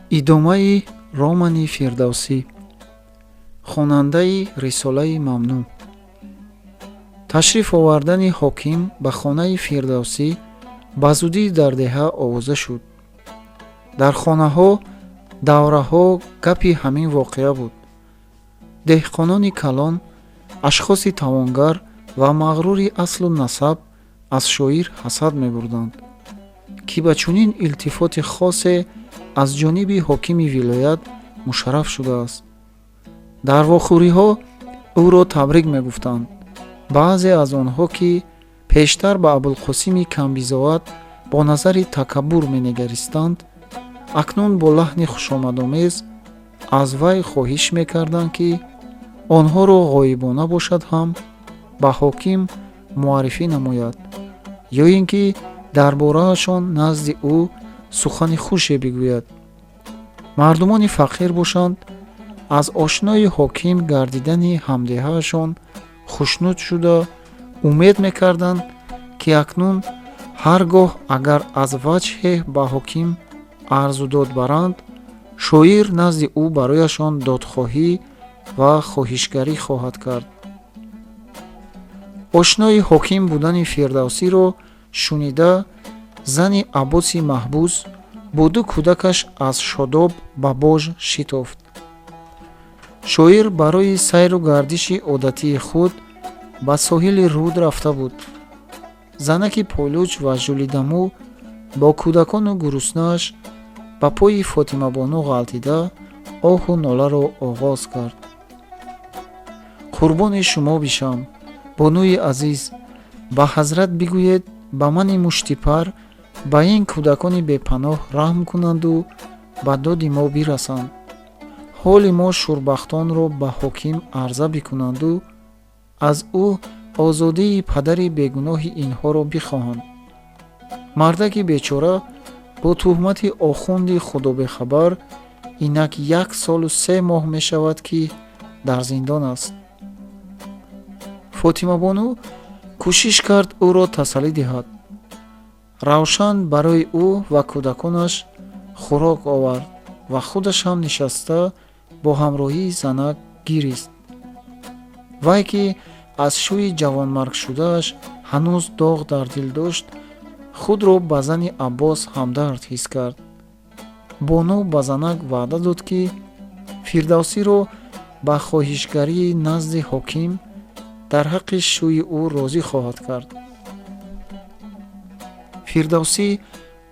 идомаи романи фирдавсӣ. хонандаи рисолаи мамнӯъ. ташриф овардани ҳоким ба хонаи фирдавсӣ ба зудӣ дар деҳа овоза шуд. дар хонаҳо давраҳо гапи ҳамин воқеа буд. деҳқонони калон, ашхоси тавонгар ва мағрури аслу насаб аз шоир ҳасад мебурданд, ки ба чунин илтифоти хосе аз ҷониби ҳокими вилоят мушарраф шудааст. дар вохӯриҳо ӯро табрик мегуфтанд. баъзе аз онҳо, ки пештар ба абулқосими камбизоат бо назари такаббур менигаристанд, акнун бо лаҳни хушомадомез аз вай хоҳиш мекарданд, ки онҳоро ғоибона бошад ҳам ба ҳоким муаррифӣ намояд, ё ин ки дар бораашон назди ӯ сухани хуше бигӯяд. мардумони фақир бошанд, аз ошнои ҳоким гардидани ҳамдиҳаашон хушнуд шуда умед мекарданд, ки акнун ҳар гоҳ агар аз ваҷҳе ба ҳоким арзу дод баранд, шоир назди ӯ барояшон додхоҳӣ ва хоҳишгарӣ хоҳад кард. ошнои ҳоким будани фирдавсиро шунида, зани аббоси маҳбус бо ду кӯдакаш аз шодоб ба бож шитофт. шоир барои сайру гардиши одатии худ ба соҳили руд рафта буд. занаки пойлуч ва ҷӯлидамӯ бо кӯдакону гуруснааш ба пои фотимабону ғалтида оҳу ноларо оғоз кард. қурбони шумо бишам, бонӯи азиз, ба ҳазрат бигӯед ба мани муштипар ба ин кӯдакони бепаноҳ раҳм кунанду ба доди мо бирасанд. ҳоли мо шурбахтонро ба ҳоким арза бикунанду аз ӯ озодии падари бегуноҳи инҳоро бихоҳанд. мардаки бечора бо тӯҳмати охунди худобехабар инак 1 солу 3 моҳ мешавад, ки дар зиндон аст. фотимабону кӯшиш кард ӯро тасаллӣ диҳад. равшан барои ӯ ва кӯдаконаш хӯрок овард ва худаш ҳам нишаста бо ҳамроҳии занак гирист. вай, ки аз шӯи ҷавонмаргшудааш ҳанӯз доғ дар дил дошт, худро ба зани Аббос ҳамдард ҳис кард. боно ба занак ваъда дод, ки фирдавсиро ба хоҳишгарии назди ҳоким дар ҳаққи шӯи ӯ розӣ хоҳад кард. фирдавсӣ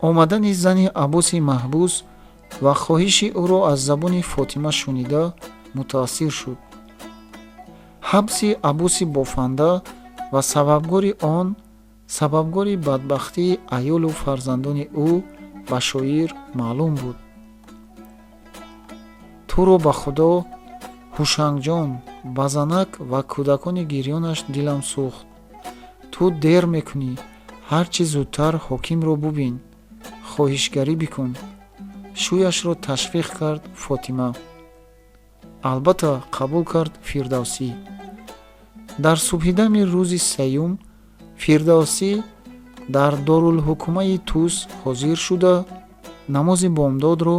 омадани зани Аббоси маҳбус ва хоҳиши ӯро аз забони Фотима шунида мутаассир шуд. ҳабси Аббоси бофанда ва сабабгори он сабабгори бадбахтии аёлу фарзандони ӯ ба шоир маълум буд. туро ба худо, ҳушангҷон, ба занак ва кӯдакони гирёнаш дилам сӯхт. ту дер мекунӣ, ҳар чӣ зудтар ҳокимро бубин, хоҳишгарӣ бикун. шӯяшро ташвиқ кард Фотима. албатта қабул кард Фирдавсӣ. дар субҳидами рӯзи сеюм Фирдавсӣ дар Дорулҳукумаи Тус ҳозир шуда, намози бомдодро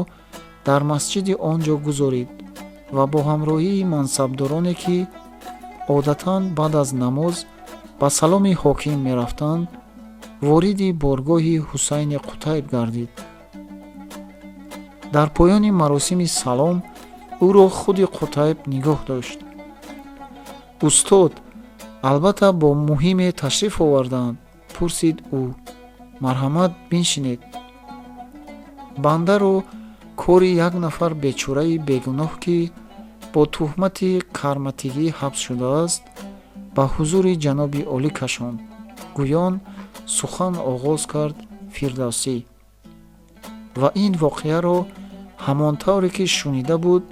дар масҷиди он ҷо гузорид ва бо ҳамроҳии мансабдороне, ки одатан баъд аз намоз ба саломи ҳоким мерафтанд, вориди боргоҳи Ҳусайни Қутайб гардид. дар поёни маросими салом ӯро худи Қутайб нигоҳ дошт. устод, албатта бо муҳиме ташриф овардаанд, пурсид ӯ. марҳамат, биншинед. бандаро кори як нафар бечораи бегуноҳ, ки бо тӯҳмати карматигӣ ҳабс шудааст, ба ҳузури ҷаноби олӣ кашонд. гӯён сухан оғоз кард Фирдавсӣ. ва ин воқеаро ҳамон тавре ки шунида буд,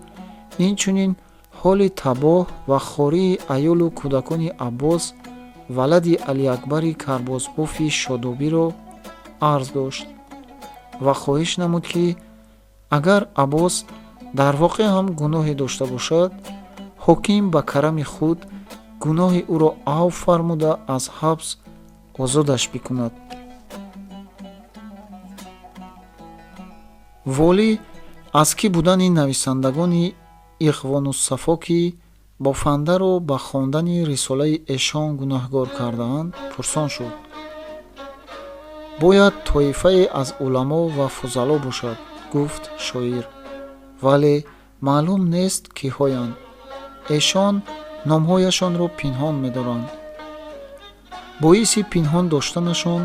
инчунин ҳоли табоҳ ва хории аёлу кӯдакони Аббос валади Алиакбари карбозбофи шодобиро арз дошт ва хоҳиш намуд, ки агар Аббос дар воқеъ ҳам гуноҳе дошта бошад, ҳоким ба карами худ гуноҳи ӯро авф фармуда аз ҳабс озодаш бикунад. волӣ аз кӣ будани нависандагони ихвонуссафо ки бофандаро ба хондани рисолаи эшон гунаҳгор кардаанд пурсон шуд. бояд тоифае аз уламо ва фузало бошад, гуфт шоир, вале маълум нест киҳоянд. эшон номҳояшонро пинҳон медоранд. боиси пинҳон доштанашон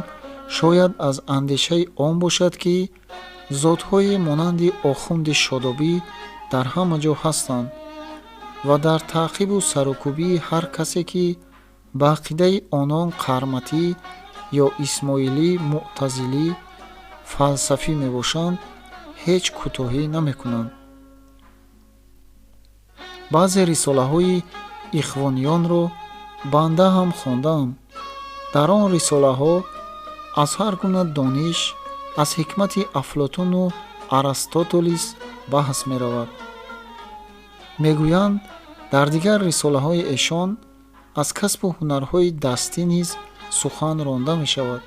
шояд аз андешаи он бошад ки зотҳое монанди охунди шодобӣ дар ҳама ҷо ҳастанд ва дар таъқибу сарукӯбии ҳар касе ки ба ақидаи онон қарматӣ ё исмоилӣ, муътазилӣ, фалсафӣ мебошанд, ҳеҷ кӯтоҳӣ намекунанд. баъзе рисолаҳои ихвониёнро банда ҳам хондаам. дар он рисолаҳо аз ҳар гуна дониш, аз ҳикмати афлотуну арастотелис баҳс меравад. мегӯянд дар дигар рисолаҳои эшон аз касбу ҳунарҳои дастӣ низ сухан ронда мешавад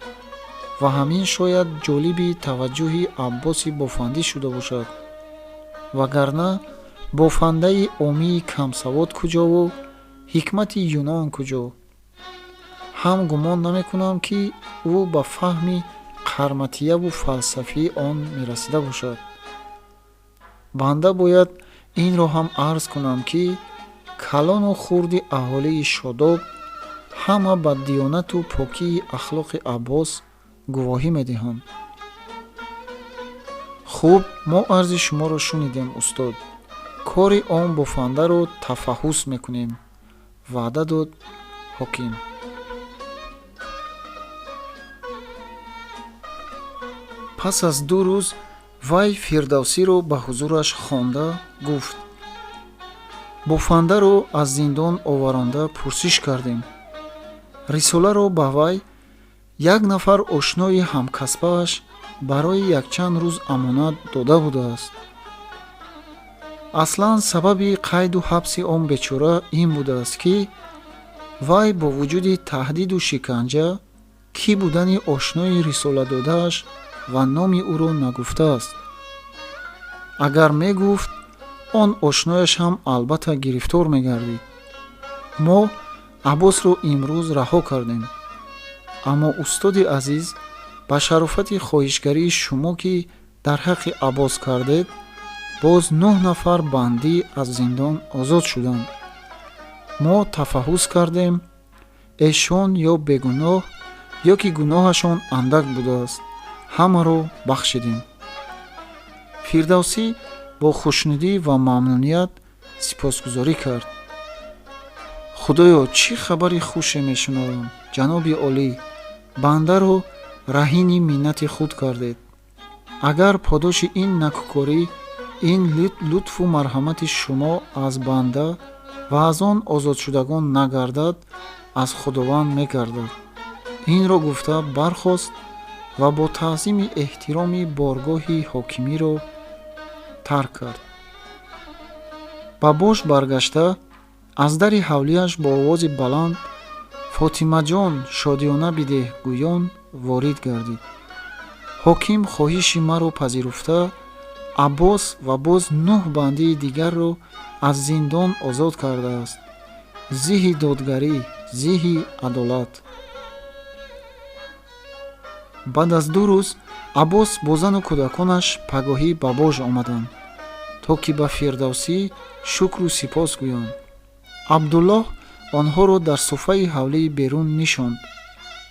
ва ҳамин шояд ҷолиби таваҷҷӯҳи Аббоси бофандӣ шуда бошад. вагарна бофандаи омии камсавод куҷову ҳикмати юнон куҷо? ҳам гумон намекунам ки ӯ ба фаҳми қарматияву фалсафии он мерасида бошад. банда бояд инро ҳам арз кунам ки калону хурди аҳолии шодоб ҳама ба диёнату покии ахлоқи Аббос гувоҳӣ медиҳанд. хуб, мо арзи шуморо шунидем, устод. кори он бофандаро тафаҳҳус мекунем, ваъда дод ҳоким. пас аз 2 рӯз вай Фирдавсиро ба ҳузураш хонда гуфт: бофандаро аз зиндон оваронда пурсиш кардем. рисоларо ба вай як нафар ошнои ҳамкасбааш барои якчанд рӯз амонат дода будааст. аслан сабаби қайду ҳабси он бечора ин будааст ки вай бо вуҷуди таҳдиду шиканҷа кӣ будани ошнои рисоладодааш ва номи ӯро нагуфтааст. агар мегуфт, он ошнояш ҳам албатта гирифтор мегардид. мо Аббосро имрӯз раҳо кардем. аммо устоди азиз, ба шарофати хоҳишгарии шумо ки дар ҳаққи Аббос кардед, боз 9 нафар бандӣ аз зиндон озод шуданд. мо тафаҳҳус кардем, эшон ё бегуноҳ ё ки гуноҳашон андак будааст, ҳамаро бахшидем. Фирдавсӣ бо хушнудӣ ва мамнуният сипосгузорӣ кард. худоё, чӣ хабари хуше мешунавам, ҷаноби олӣ, бандаро раҳини миннати худ кардед. агар подоши ин накӯкорӣ, ин лутфу марҳамати шумо аз банда ва аз он озодшудагон нагардад, аз худованд мегардад. инро гуфта бархост ва бо таъзими эҳтироми боргоҳи ҳокимиро тарк кард. ба бош баргашта аз дари ҳавлияш бо овози баланд «Фотимаҷон, шодиёна бидеҳ» гӯён ворид гардид. ҳоким хоҳиши маро пазируфта, Аббос ва боз 9 бандии дигарро аз зиндон озод кардааст. зиҳи додгарӣ, зиҳи адолат. баъд аз 2 рӯз Аббос бо зану кӯдаконаш пагоҳӣ ба бош омаданд, то ки ба Фирдавсӣ шукру сипос гӯянд. Абдуллоҳ онҳоро дар суфаи ҳавлии берун нишонд.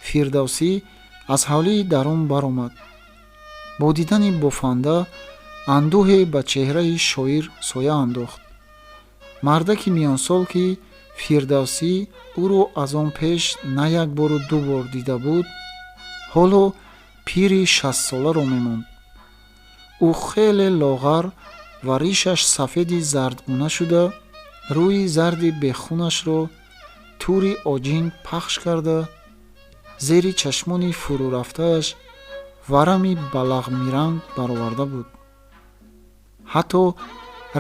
Фирдавсӣ аз ҳавлии дарун баромад. бо дидани бофанда андӯҳе ба чеҳраи шоир соя андохт. мардаки миёнсол ки Фирдавсӣ ӯро аз он пеш на як бору 2 бор дида буд, ҳоло пири 60-соларо мемонд. ӯ хеле лоғар ва ришаш сафеди зардгуна шуда, рӯи зарди бехунашро тури оҷин пахш карда, зери чашмони фурӯрафтааш варами балағмиранг бароварда буд. ҳатто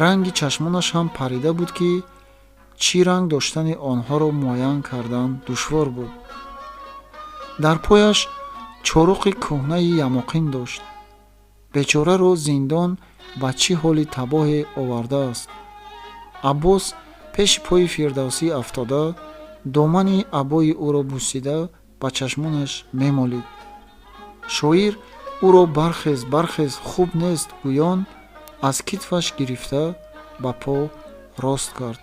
ранги чашмонаш ҳам парида буд ки чӣ ранг доштани онҳоро муайян кардан душвор буд. дар пояш чоруқи кӯҳнаи ямоқин дошт. бечораро зиндон ба чӣ ҳоли табоҳе овардааст. Аббос пеши пои Фирдавсӣ афтода, домани абои ӯро бусида ба чашмонаш мемолид. Шоир ӯро бархез, бархез, хуб нест гӯён, аз китфаш гирифта ба по рост кард.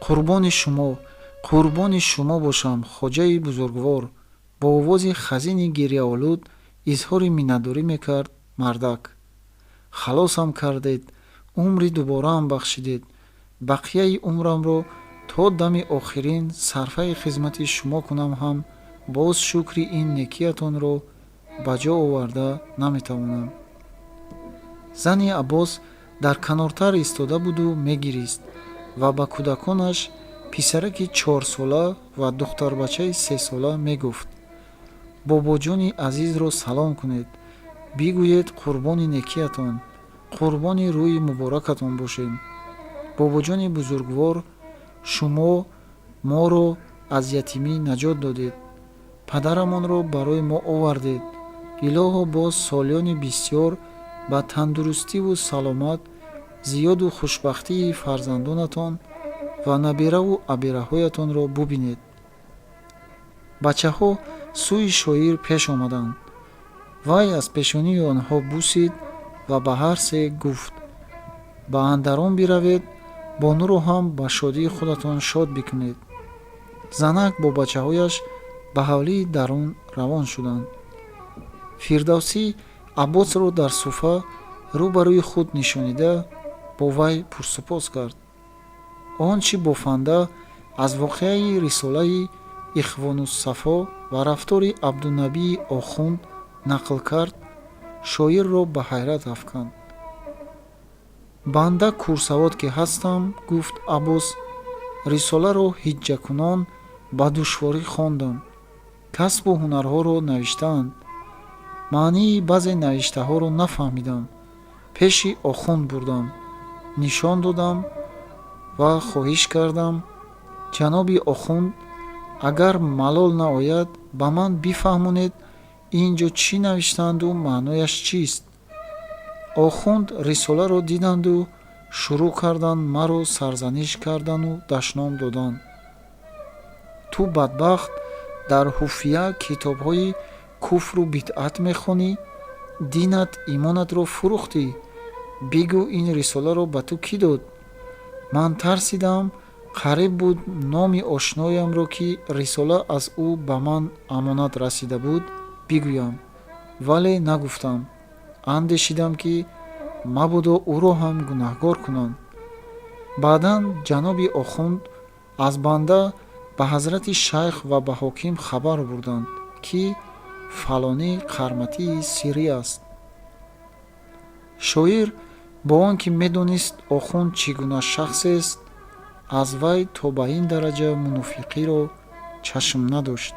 қурбони шумо бошам, хоҷаи бузургвор, бо овози хазини гирьяолуд изҳори миннатдорӣ мекард мардак. Халосам кардед, умри дубораам бахшидед. Бақияи умрамро то дами охирин сарфаи хизмати шумо кунам ҳам боз шукри ин некиятонро ба ҷо оварда наметавонам. Зани Аббос дар канортар истода буду мегирист ва ба кӯдаконаш, писараки 4сола ва духтарбачаи 3сола мегуфт: бобоҷони азизро салом кунед, бигӯед қурбони некиятон, қурбони рӯи муборакатон бошем. бобоҷони бузургвор, шумо моро аз ятимӣ наҷот додед, падарамонро барои мо овардед. илоҳо боз солёни бисьёр ба тандурустиву саломат, зиёду хушбахтии фарзандонатон ва набираву абираҳоятонро бубинед. бачаҳо сӯи шоир пеш омаданд. вай аз пешонии онҳо бусид ва ба ҳар се гуфт: ба андарон биравед, бонуро ҳам ба шодии худатон шод бикунед. занак бо бачаҳояш ба ҳавлии дарун равон шуданд. Фирдавсӣ Аббосро дар суфа рӯ ба рӯи худ нишонида, бо вай пурсупос кард. он чӣ бофанда аз воқеаи рисолаи Ихвонуссафо ва рафтори Абдунабии Охунд нақл кард, шоирро ба ҳайрат афканд. банда курсавод ки ҳастам, гуфт Аббос, рисоларо ҳиҷҷакунон ба душворӣ хондам. касбу ҳунарҳоро навиштаанд. маънии баъзе навиштаҳоро нафаҳмидам. пеши Охунд бурдам, нишон додам ва хоҳиш кардам: ҷаноби Охунд, агар малол наояд, ба ман бифаҳмонед ин ҷо чӣ навиштаанду маънояш чист. Охунд рисоларо диданду шурӯъ карданд маро сарзаниш кардану дашном доданд. ту бадбахт дар ҳуфия китобҳои куфру бидъат мехонӣ, динат имонатро фурӯхтӣ. бигӯ, ин рисоларо ба ту кӣ дод? ман тарсидам, қариб буд номи ошноямро, ки рисола аз ӯ ба ман амонат расида буд, бигӯям, вале нагуфтам. андешидам, ки мабодо ӯро ҳам гунаҳкор кунанд. баъдан ҷаноби Охунд аз банда ба ҳазрати шайх ва ба ҳоким хабар бурданд, ки фалонӣ қарматии сиррӣ аст. шоир бо он ки медонист Охунд чӣ гуна шахсест, аз вай то ба ин дараҷа мунофиқиро чашм надошт.